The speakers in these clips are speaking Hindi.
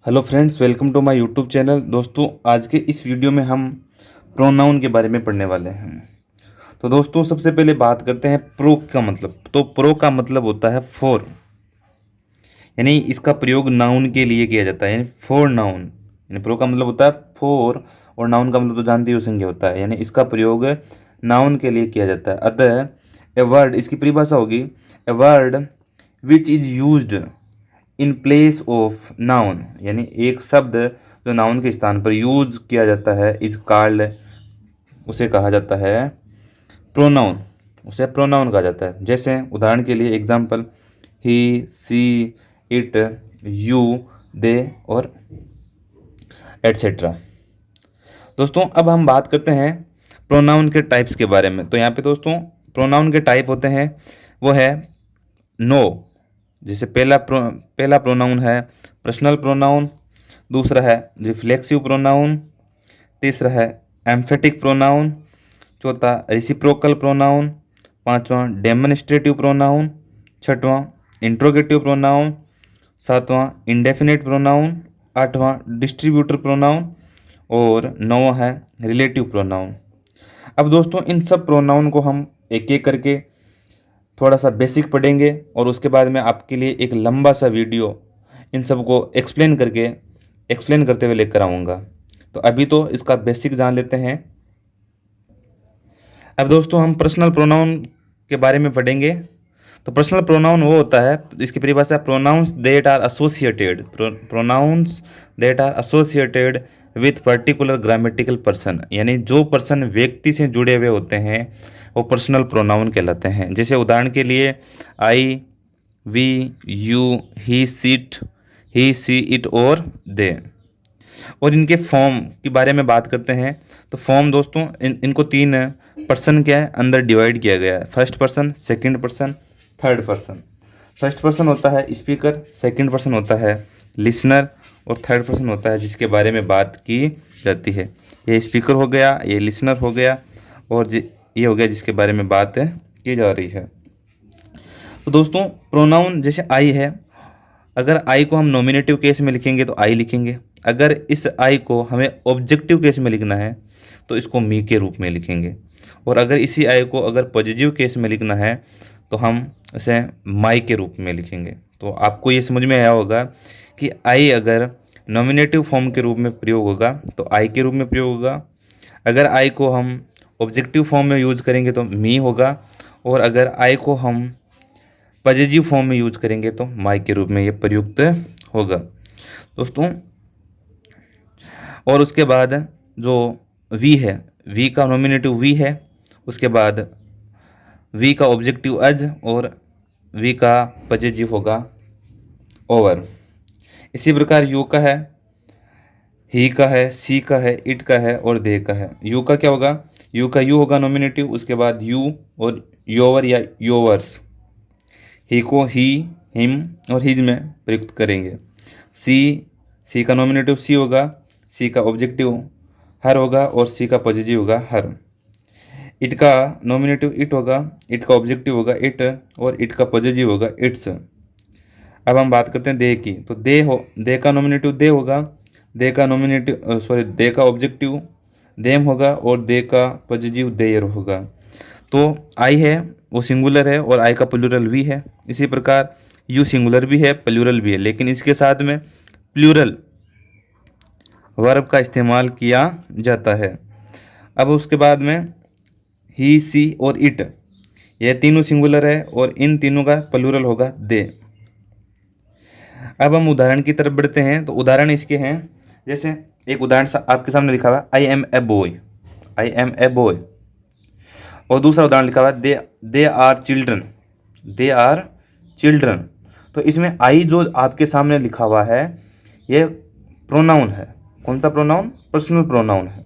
Hello friends, welcome to my YouTube channel. दोस्तों, आज के इस वीडियो में हम प्रोनाउन के बारे में पढ़ने वाले हैं। तो दोस्तों, सबसे पहले बात करते हैं प्रो का मतलब। तो प्रो का मतलब होता है फॉर, यानी इसका प्रयोग नाउन के लिए किया जाता है, यानी फॉर नाउन। यानी प्रो का मतलब होता है फॉर, और नाउन का मतलब तो जानते हो संज्ञा होता है, यानी इसका प्रयोग नाउन के लिए किया जाता है। अतः ए वर्ड, इसकी परिभाषा होगी a word which is used in place of noun, यानी एक शब्द जो नाउन के स्थान पर यूज किया जाता है इज कॉल्ड, उसे कहा जाता है प्रोनाउन। उसे प्रोनाउन कहा जाता है। जैसे उदाहरण के लिए example, he, she, it, you, they और एट्सेट्रा। दोस्तों, अब हम बात करते हैं प्रोनाउन के टाइप्स के बारे में। तो यहाँ पे दोस्तों प्रोनाउन के टाइप होते हैं, वो है नो। जैसे पहला प्रोनाउन है पर्सनल प्रोनाउन, दूसरा है रिफ्लेक्सिव प्रोनाउन, तीसरा है एम्फेटिक प्रोनाउन, चौथा रेसिप्रोकल प्रोनाउन, पांचवा डेमोन्स्ट्रेटिव प्रोनाउन, छठवां इंट्रोगेटिव प्रोनाउन, सातवां इंडेफिनिट प्रोनाउन, आठवां डिस्ट्रीब्यूटर प्रोनाउन और नौवां है रिलेटिव प्रोनाउन। अब दोस्तों, इन सब प्रोनाउन को हम एक एक करके थोड़ा सा बेसिक पढ़ेंगे और उसके बाद में आपके लिए एक लंबा सा वीडियो इन सब को एक्सप्लेन करते हुए लेकर आऊँगा। तो अभी तो इसका बेसिक जान लेते हैं। अब दोस्तों, हम पर्सनल प्रोनाउन के बारे में पढ़ेंगे। तो पर्सनल प्रोनाउन वो होता है, इसकी परिभाषा pronounce that are associated with particular grammatical person, यानी जो पर्सन व्यक्ति से जुड़े हुए होते हैं वो पर्सनल प्रोनाउन कहलाते हैं। जैसे उदाहरण के लिए I, we, you, he, she, it और दे। और इनके फॉर्म के बारे में बात करते हैं। तो फॉर्म दोस्तों, इनको तीन पर्सन के अंदर डिवाइड किया गया है। First person, second person, third person. First person होता है स्पीकर, सेकंड पर्सन होता है लिसनर और थर्ड पर्सन होता है जिसके बारे में बात की जाती है। ये स्पीकर हो गया, ये लिसनर हो गया और ये हो गया जिसके बारे में बात की जा रही है। तो दोस्तों, प्रोनाउन जैसे आई है, अगर आई को हम नॉमिनेटिव केस में लिखेंगे तो आई लिखेंगे। अगर इस आई को हमें ऑब्जेक्टिव केस में लिखना है तो इसको मी के रूप में लिखेंगे। और अगर इसी आई को अगर पॉजिटिव केस में लिखना है तो हम इसे माई के रूप में लिखेंगे। तो आपको ये समझ में आया होगा कि आई अगर नॉमिनेटिव फॉर्म के रूप में प्रयोग होगा तो आई के रूप में प्रयोग होगा। अगर आई को हम ऑब्जेक्टिव फॉर्म में यूज करेंगे तो मी होगा, और अगर आई को हम पॉजिटिव फॉर्म में यूज करेंगे तो माई के रूप में ये प्रयुक्त होगा दोस्तों। और उसके बाद जो वी है, वी का नॉमिनेटिव वी है, उसके बाद वी का ऑब्जेक्टिव अज और वी का पॉजिटिव होगा ओवर। इसी प्रकार यू का है, ही का है, सी का है, इट का है और दे का है। यू का क्या होगा, यू का यू होगा नॉमिनेटिव, उसके बाद यू और योवर या योवर्स। ही को ही, हिम और हिज में प्रयुक्त करेंगे। सी का नॉमिनेटिव सी होगा, सी का ऑब्जेक्टिव हर होगा और सी का पॉजिटिव होगा हर। इट का नॉमिनेटिव इट होगा, इट का ऑब्जेक्टिव होगा इट और इट का पॉजिटिव होगा इट्स। अब हम बात करते हैं दे की। तो दे का नॉमिनेटिव दे होगा, दे का ऑब्जेक्टिव देम होगा और दे का पॉजिटिव देयर होगा। तो आई है वो सिंगुलर है और आई का प्लूरल वी है। इसी प्रकार यू सिंगुलर भी है, प्लूरल भी है, लेकिन इसके साथ में प्लूरल वर्ब का इस्तेमाल किया जाता है। अब उसके बाद में ही, सी और इट, यह तीनों सिंगुलर है और इन तीनों का प्लूरल होगा दे। अब हम उदाहरण की तरफ बढ़ते हैं। तो उदाहरण इसके हैं, जैसे एक उदाहरण आपके सामने लिखा हुआ आई एम ए बॉय, और दूसरा उदाहरण लिखा हुआ है दे आर चिल्ड्रन। तो इसमें आई जो आपके सामने लिखा हुआ है ये प्रोनाउन है। कौन सा प्रोनाउन? पर्सनल प्रोनाउन है।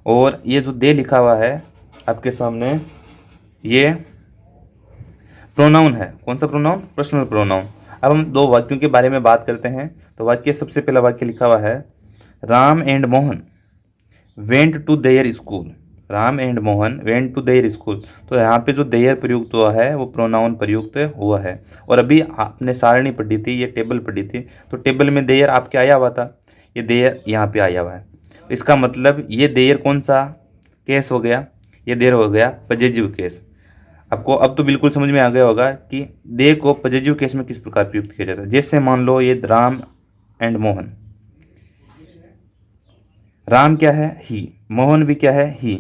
और ये जो दे लिखा हुआ है आपके सामने ये प्रोनाउन है। कौन सा प्रोनाउन? Personal pronoun. अब हम दो वाक्यों के बारे में बात करते हैं। तो वाक्य, सबसे पहला वाक्य लिखा हुआ है Ram and Mohan went to their school. Ram and Mohan went to their school. तो यहाँ पे जो देयर प्रयुक्त हुआ है वो प्रोनाउन प्रयुक्त हुआ है। और अभी आपने सारणी पढ़ी थी, ये टेबल पढ़ी थी, तो टेबल में देयर आपके आया हुआ था, ये देयर यहाँ पे आया हुआ है। तो इसका मतलब ये देयर कौन सा केस हो गया, ये देयर हो गया पजेजिव केस। आपको अब तो बिल्कुल समझ में आ गया होगा कि दे को पजेजिव केस में किस प्रकार प्रयुक्त किया जाता है। जैसे मान लो ये राम एंड मोहन, राम क्या है ही, मोहन भी क्या है ही,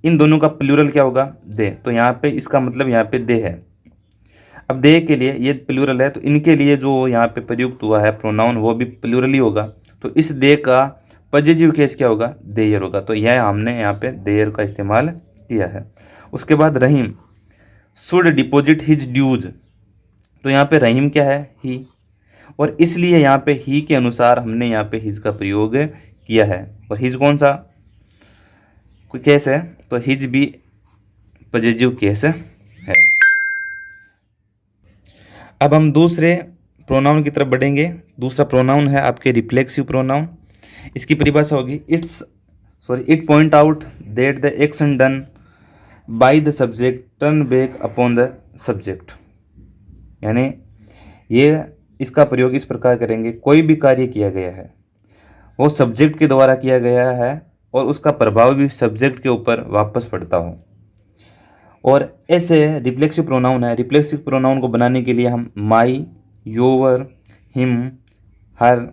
इन दोनों का प्लूरल क्या होगा दे। तो यहाँ पे इसका मतलब यहाँ पे दे है। अब दे के लिए ये प्लूरल है, तो इनके लिए जो यहाँ पे प्रयुक्त हुआ है प्रोनाउन वो भी प्लूरल ही होगा। तो इस दे का पॉजिटिव केस क्या होगा, देयर होगा। तो यह हमने यहाँ पे देयर का इस्तेमाल किया है। उसके बाद रहीम शुड डिपॉजिट हिज ड्यूज। तो यहाँ पे रहीम क्या है ही, और इसलिए यहाँ पे ही के अनुसार हमने यहाँ पे हिज का प्रयोग किया है। और हिज कौन सा कोई केस है, तो हिज भी पॉजिटिव केस है। अब हम दूसरे प्रोनाउन की तरफ बढ़ेंगे। दूसरा प्रोनाउन है आपके रिफ्लेक्सिव प्रोनाउन। इसकी परिभाषा होगी it point out that the action done by the subject turn back upon the subject. यानी ये इसका प्रयोग इस प्रकार करेंगे, कोई भी कार्य किया गया है वो सब्जेक्ट के द्वारा किया गया है और उसका प्रभाव भी सब्जेक्ट के ऊपर वापस पड़ता हो। और ऐसे रिफ्लेक्सिव प्रोनाउन है। रिफ्लेक्सिव प्रोनाउन को बनाने के लिए हम माई, योवर, हिम, हर,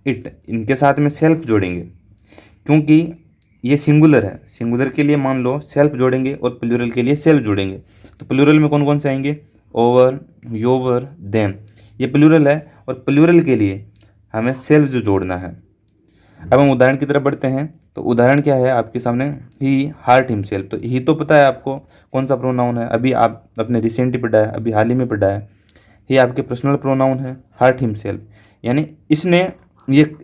इट इनके साथ में सेल्फ जोड़ेंगे, क्योंकि ये सिंगुलर है। सिंगुलर के लिए मान लो सेल्फ जोड़ेंगे और प्लूरल के लिए सेल्फ जोड़ेंगे। तो प्लूरल में कौन कौन से आएंगे, ओवर, योवर, देम, ये प्लूरल है। और प्लूरल के लिए हमें सेल्फ जो जोड़ना है। अब हम उदाहरण की तरफ बढ़ते हैं। तो उदाहरण क्या है आपके सामने, ही हार्ट हिमसेल्फ। तो ही तो पता है आपको कौन सा प्रोनाउन है, अभी आप अपने रिसेंटली पढ़ा है, अभी हाल ही में पढ़ा है। ये आपके पर्सनल प्रोनाउन है, हार्ट हिमसेल्फ, यानी इसने ये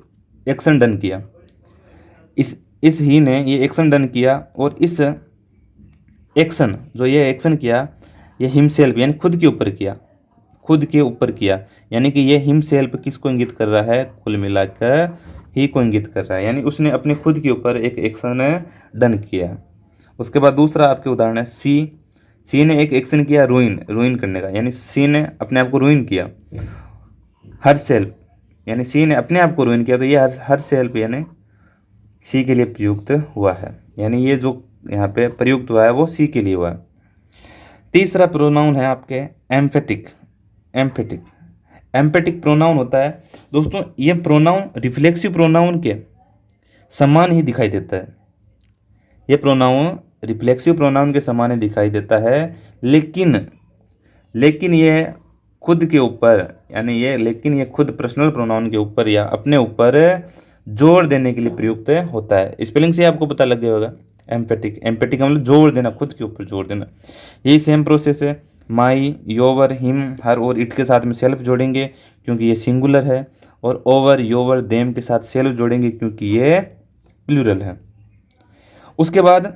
एक्शन डन किया। इस ही ने ये एक्शन डन किया और इस एक्शन जो ये एक्शन किया ये हिमसेल्फ यानी खुद के ऊपर किया, खुद के ऊपर किया। यानी कि ये हिमसेल्फ किसको इंगित कर रहा है, कुल मिलाकर ही को इंगित कर रहा है, यानी उसने अपने खुद के ऊपर एक एक्शन डन किया। उसके बाद दूसरा आपके उदाहरण है सी ने एक एक्शन किया रूइन करने का, यानी सी ने अपने आप को रूइन किया। हर सेल्फ यानी सी ने अपने आप को रूइन किया, तो ये हर सेल्फ यानी सी के लिए प्रयुक्त हुआ है, यानी ये जो यहाँ पे प्रयुक्त हुआ है वो सी के लिए हुआ है। तीसरा प्रोनाउन है आपके एम्फेटिक। एम्फेटिक प्रोनाउन होता है दोस्तों, ये प्रोनाउन रिफ्लेक्सिव प्रोनाउन के समान ही दिखाई देता है। ये प्रोनाउन रिफ्लेक्सिव प्रोनाउन के समान ही दिखाई देता है, लेकिन ये खुद के ऊपर यानी ये खुद पर्सनल प्रोनाउन के ऊपर या अपने ऊपर जोर देने के लिए प्रयुक्त होता है। स्पेलिंग से आपको पता लग गया होगा। एम्फेटिक का मतलब जोर देना, खुद के ऊपर जोर देना। यही सेम प्रोसेस है। माई, योवर, हिम, हर और इट के साथ में सेल्फ जोड़ेंगे क्योंकि ये सिंगुलर है, और ओवर, योवर, देम के साथ सेल्फ जोड़ेंगे क्योंकि ये प्लूरल है। उसके बाद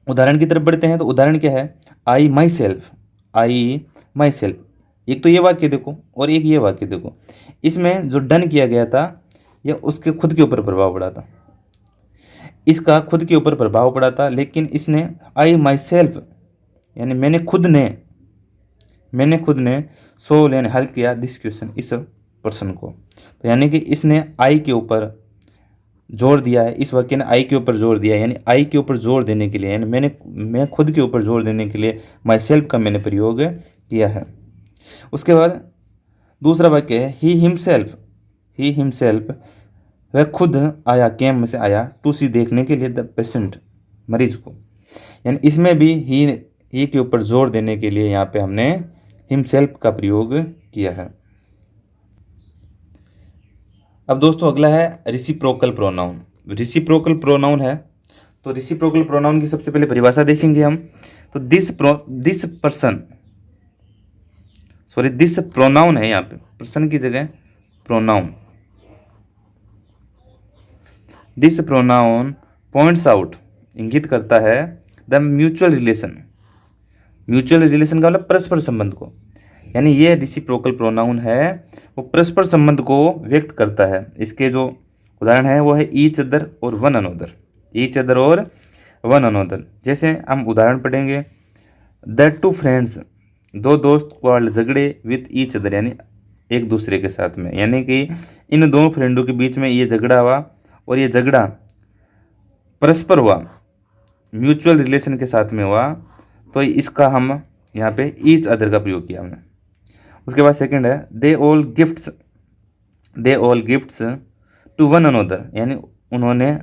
उदाहरण की तरफ बढ़ते हैं। तो उदाहरण क्या है, आई माई सेल्फ। एक तो ये वाक्य देखो और एक ये वाक्य देखो, इसमें जो डन किया गया था यह उसके खुद के ऊपर प्रभाव पड़ा था, इसका खुद के ऊपर प्रभाव पड़ा था। लेकिन इसने आई माई सेल्फ यानी मैंने खुद ने सो यानी हल किया दिस क्वेश्चन, इस प्रश्न को। तो यानी कि इसने आई के ऊपर जोर दिया है, इस वाक्य ने आई के ऊपर जोर दिया है, यानी आई के ऊपर जोर देने के लिए यानी मैं खुद के ऊपर जोर देने के लिए माई सेल्फ का मैंने प्रयोग किया है। उसके बाद दूसरा वाक्य है ही हिमसेल्फ, वह खुद आया, कैम्प में से आया, टू सी देखने के लिए द पेशेंट, मरीज को। यानी इसमें भी ही के ऊपर जोर देने के लिए यहाँ पे हमने हिमसेल्फ का प्रयोग किया है। अब दोस्तों अगला है रिसिप्रोकल प्रोनाउन। रिसिप्रोकल प्रोनाउन है, तो रिसिप्रोकल प्रोनाउन की सबसे पहले परिभाषा देखेंगे हम। तो दिस प्रोनाउन है, यहाँ पे पर्सन की जगह pronoun. This pronoun points out इंगित करता है द म्यूचुअल रिलेशन का मतलब परस्पर संबंध को। यानी ये रिसिप्रोकल प्रोनाउन है वो परस्पर संबंध को व्यक्त करता है। इसके जो उदाहरण है वो है ईच अदर और वन अनदर। One another. जैसे हम उदाहरण पढ़ेंगे, दैट टू फ्रेंड्स, दो दोस्त क्वार्रल झगड़े विथ ईच अदर, यानी एक दूसरे के साथ में, यानी कि इन दो फ्रेंडों के बीच में ये झगड़ा हुआ और ये झगड़ा परस्पर हुआ, म्यूचुअल रिलेशन के साथ में हुआ, तो इसका हम यहाँ पे ईच अदर का प्रयोग किया हमने। उसके बाद सेकंड है, they all gifts to one another, यानी उन्होंने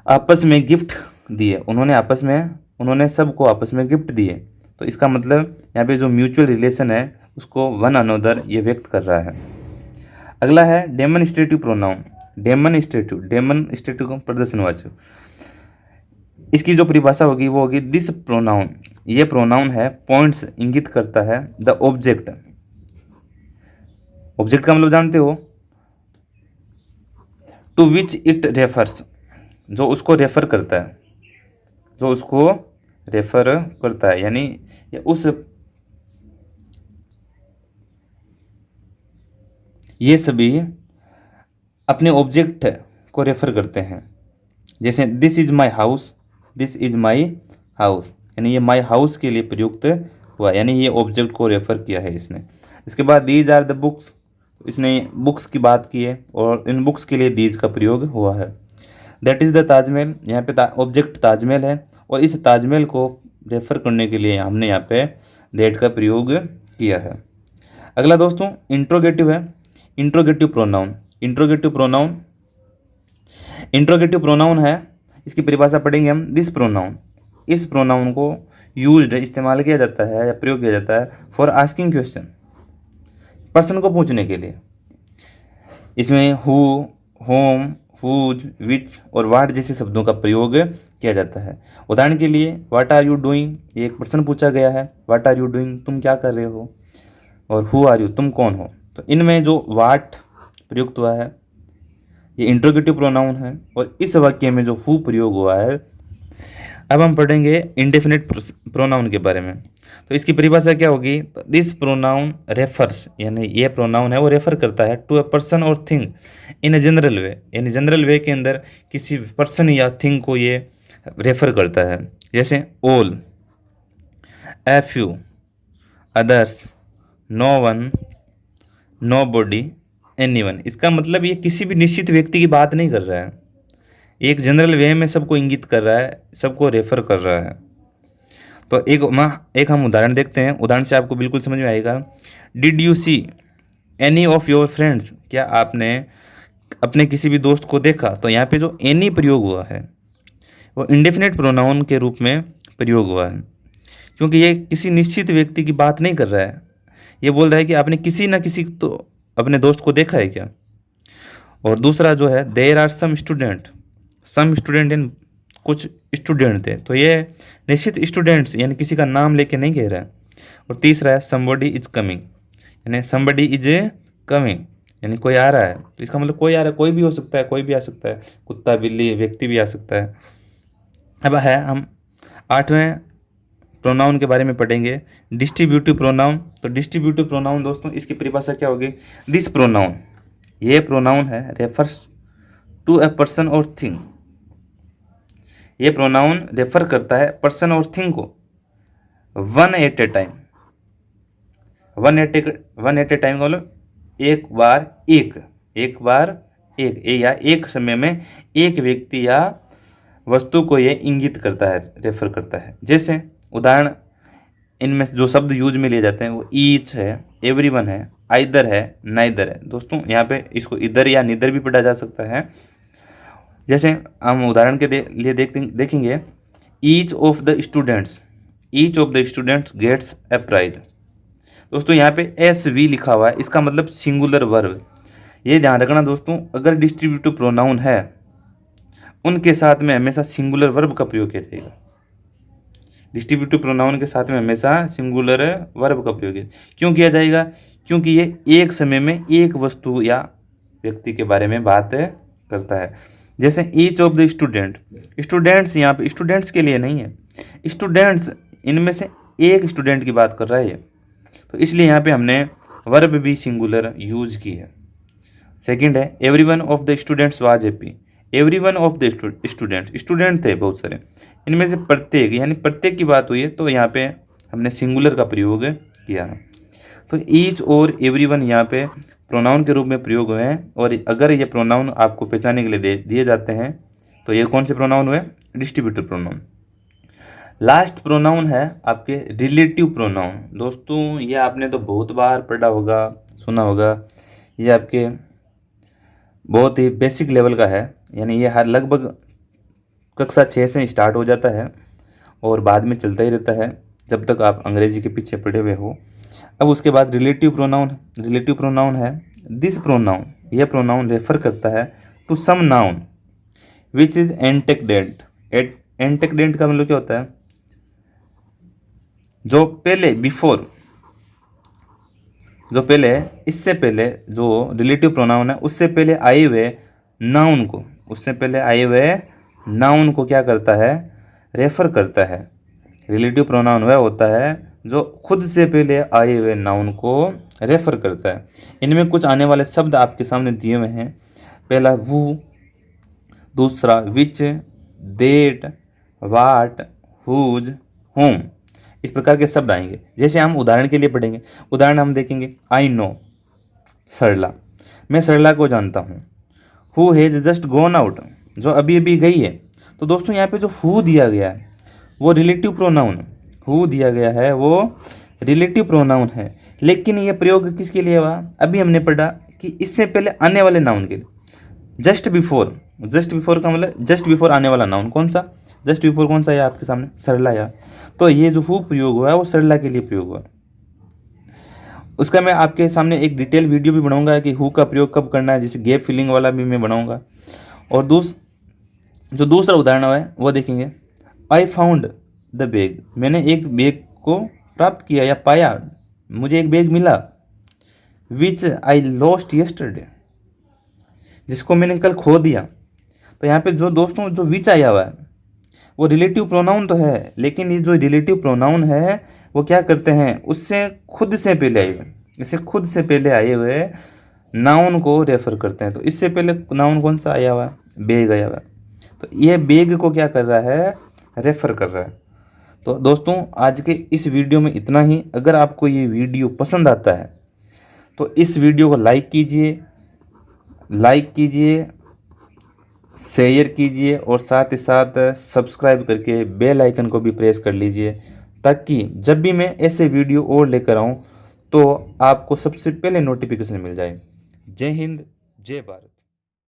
आपस में गिफ्ट दिए, उन्होंने सबको आपस में गिफ्ट दिए। तो इसका मतलब यहाँ पे जो म्यूचुअल रिलेशन है उसको वन अनोदर ये व्यक्त कर रहा है। अगला है डेमोन्स्ट्रेटिव प्रोनाउन। डेमोन्स्ट्रेटिव का प्रदर्शनवाचक। इसकी जो परिभाषा होगी वो होगी दिस प्रोनाउन। ये प्रोनाउन है, पॉइंट्स इंगित करता है द ऑब्जेक्ट। ऑब्जेक्ट का मतलब जानते हो, टू विच इट रेफर्स, जो उसको रेफर करता है, यानी ये सभी अपने ऑब्जेक्ट को रेफर करते हैं। जैसे दिस इज माई हाउस, यानी ये माई हाउस के लिए प्रयुक्त हुआ, यानी ये ऑब्जेक्ट को रेफर किया है इसने। इसके बाद दीज आर द बुक्स, इसने बुक्स की बात की है और इन बुक्स के लिए दीज का प्रयोग हुआ है। दैट इज़ द ताजमहल, यहाँ पे ऑब्जेक्ट ताजमहल है और इस ताजमहल को रेफर करने के लिए हमने यहाँ पे दैट का प्रयोग किया है। अगला दोस्तों इंट्रोगेटिव है, इंट्रोगेटिव प्रोनाउन है। इसकी परिभाषा पढ़ेंगे हम, दिस प्रोनाउन, इस प्रोनाउन को यूज्ड इस्तेमाल किया जाता है या प्रयोग किया जाता है फॉर आस्किंग क्वेश्चन, पर्सन को पूछने के लिए। इसमें हु, होम, हुज, विच और वाट जैसे शब्दों का प्रयोग किया जाता है। उदाहरण के लिए व्हाट आर यू डूइंग, ये एक पर्सन पूछा गया है, व्हाट आर यू डूइंग, तुम क्या कर रहे हो, और हु आर यू, तुम कौन हो। तो इनमें जो वाट प्रयुक्त हुआ है ये इंट्रोगेटिव प्रोनाउन है और इस वाक्य में जो हु प्रयोग हुआ है। अब हम पढ़ेंगे इंडेफिनिट प्रोनाउन के बारे में। तो इसकी परिभाषा क्या होगी, तो दिस प्रोनाउन रेफर्स, यानी ये प्रोनाउन है वो रेफर करता है टू अ पर्सन और थिंग इन अ जनरल वे, यानी जनरल वे के अंदर किसी पर्सन या थिंग को ये रेफर करता है। जैसे all, a few, others, no one, nobody, anyone. इसका मतलब ये किसी भी निश्चित व्यक्ति की बात नहीं कर रहा है, एक जनरल वे में सबको इंगित कर रहा है, सबको रेफर कर रहा है। तो एक हम उदाहरण देखते हैं, उदाहरण से आपको बिल्कुल समझ में आएगा। Did you see any of your friends, क्या आपने अपने किसी भी दोस्त को देखा। तो यहाँ पे जो एनी प्रयोग हुआ है वो इंडेफिनिट प्रोनाउन के रूप में प्रयोग हुआ है, क्योंकि ये किसी निश्चित व्यक्ति की बात नहीं कर रहा है, ये बोल रहा है कि आपने किसी न किसी तो अपने दोस्त को देखा है क्या। और दूसरा जो है there are some student in, कुछ स्टूडेंट थे, तो ये निश्चित स्टूडेंट्स यानी किसी का नाम लेके नहीं कह रहा है। और तीसरा है समबडी इज कमिंग, यानी समबडी इज कमिंग, यानी कोई आ रहा है। तो इसका मतलब कोई आ रहा है, कोई भी हो सकता है, कोई भी आ सकता है, कुत्ता, बिल्ली, व्यक्ति भी आ सकता है। अब है हम 8वें प्रोनाउन के बारे में पढ़ेंगे, डिस्ट्रीब्यूटिव प्रोनाउन। तो डिस्ट्रीब्यूटिव प्रोनाउन दोस्तों इसकी परिभाषा क्या होगी, दिस प्रोनाउन, ये प्रोनाउन है रेफर्स टू अ पर्सन और थिंग, ये प्रोनाउन रेफर करता है पर्सन और थिंग को वन एट ए टाइम का मतलब एक बार या एक समय में एक व्यक्ति या वस्तु को ये इंगित करता है, रेफर करता है। जैसे उदाहरण इनमें जो शब्द यूज में लिए जाते हैं वो ईच है, एवरीवन है, आइदर है, नाइदर है। दोस्तों यहाँ पे इसको इधर या निदर भी पढ़ा जा सकता है। जैसे हम उदाहरण के लिए देखेंगे, each of the students gets a prize. दोस्तों यहाँ पे एस वी लिखा हुआ है, इसका मतलब सिंगुलर वर्ब। ये ध्यान रखना दोस्तों, अगर डिस्ट्रीब्यूटिव प्रोनाउन है उनके साथ में हमेशा सिंगुलर वर्ब का प्रयोग किया जाएगा। डिस्ट्रीब्यूटिव प्रोनाउन के साथ में हमेशा सिंगुलर वर्ब का प्रयोग क्यों किया जाएगा, क्योंकि ये एक समय में एक वस्तु या व्यक्ति के बारे में बात करता है। जैसे ईच ऑफ द स्टूडेंट्स, यहाँ पे स्टूडेंट्स के लिए नहीं है, स्टूडेंट्स इनमें से एक स्टूडेंट की बात कर रहा है ये, तो इसलिए यहाँ पे हमने वर्ब भी सिंगुलर यूज की है। सेकंड है everyone of the students was happy, everyone of the student थे बहुत सारे, इनमें से प्रत्येक, यानी प्रत्येक की बात हुई है तो यहाँ पे हमने सिंगुलर का प्रयोग किया है। तो ईच और एवरीवन यहाँ पे प्रोनाउन के रूप में प्रयोग हुए हैं। और अगर ये प्रोनाउन आपको पहचानने के लिए दिए जाते हैं तो ये कौन से प्रोनाउन हुए? Distributive pronoun. लास्ट प्रोनाउन है आपके रिलेटिव प्रोनाउन। दोस्तों ये आपने तो बहुत बार पढ़ा होगा, सुना होगा, ये आपके बहुत ही बेसिक लेवल का है, यानी ये हर लगभग कक्षा 6 से स्टार्ट हो जाता है और बाद में चलता ही रहता है जब तक आप अंग्रेजी के पीछे पड़े हुए हो। अब उसके बाद रिलेटिव प्रोनाउन है दिस प्रोनाउन, यह प्रोनाउन रेफर करता है to some noun which is antecedent. Antecedent का मतलब क्या होता है? जो पहले इससे पहले जो रिलेटिव प्रोनाउन है उससे पहले आए हुए नाउन को क्या करता है? रेफर करता है। रिलेटिव प्रोनाउन वह होता है जो खुद से पहले आए हुए नाउन को रेफर करता है। इनमें कुछ आने वाले शब्द आपके सामने दिए हुए हैं। पहला वो, दूसरा विच, देट, वाट, हुज, होम, इस प्रकार के शब्द आएंगे। जैसे हम उदाहरण के लिए पढ़ेंगे, उदाहरण हम देखेंगे। आई नो सरला, मैं सरला को जानता हूँ। Who has just gone out, जो अभी अभी गई है। तो दोस्तों यहाँ पे जो हु दिया गया है वो रिलेटिव प्रोनाउन, हु दिया गया है वो रिलेटिव प्रोनाउन है, लेकिन ये प्रयोग किसके लिए हुआ? अभी हमने पढ़ा कि इससे पहले आने वाले नाउन के लिए। जस्ट बिफोर का मतलब जस्ट बिफोर आने वाला नाउन कौन सा? जस्ट बिफोर कौन सा है आपके सामने? सरला या। तो ये जो हु प्रयोग हुआ है वो सरला के लिए प्रयोग हुआ। उसका मैं आपके सामने एक डिटेल वीडियो भी बनाऊंगा कि हु का प्रयोग कब करना है, जैसे गैप फिलिंग वाला भी मैं बनाऊंगा। और जो दूसरा उदाहरण है वो देखेंगे। आई फाउंड द बैग, मैंने एक बैग को प्राप्त किया या पाया, मुझे एक बैग मिला। विच आई लॉस्ट यस्टरडे, जिसको मैंने कल खो दिया। तो यहाँ पे जो दोस्तों जो विच आया हुआ है वो रिलेटिव प्रोनाउन तो है, लेकिन ये जो रिलेटिव प्रोनाउन है वो क्या करते हैं? उससे खुद से पहले आए हुए नाउन को रेफर करते हैं। तो इससे पहले नाउन कौन सा आया हुआ है? बैग आया हुआ है। तो ये बैग को क्या कर रहा है? रेफर कर रहा है। तो दोस्तों आज के इस वीडियो में इतना ही। अगर आपको ये वीडियो पसंद आता है तो इस वीडियो को लाइक कीजिए, शेयर कीजिए और साथ ही साथ सब्सक्राइब करके बेल आइकन को भी प्रेस कर लीजिए, ताकि जब भी मैं ऐसे वीडियो और लेकर आऊँ तो आपको सबसे पहले नोटिफिकेशन मिल जाए। जय हिंद, जय भारत।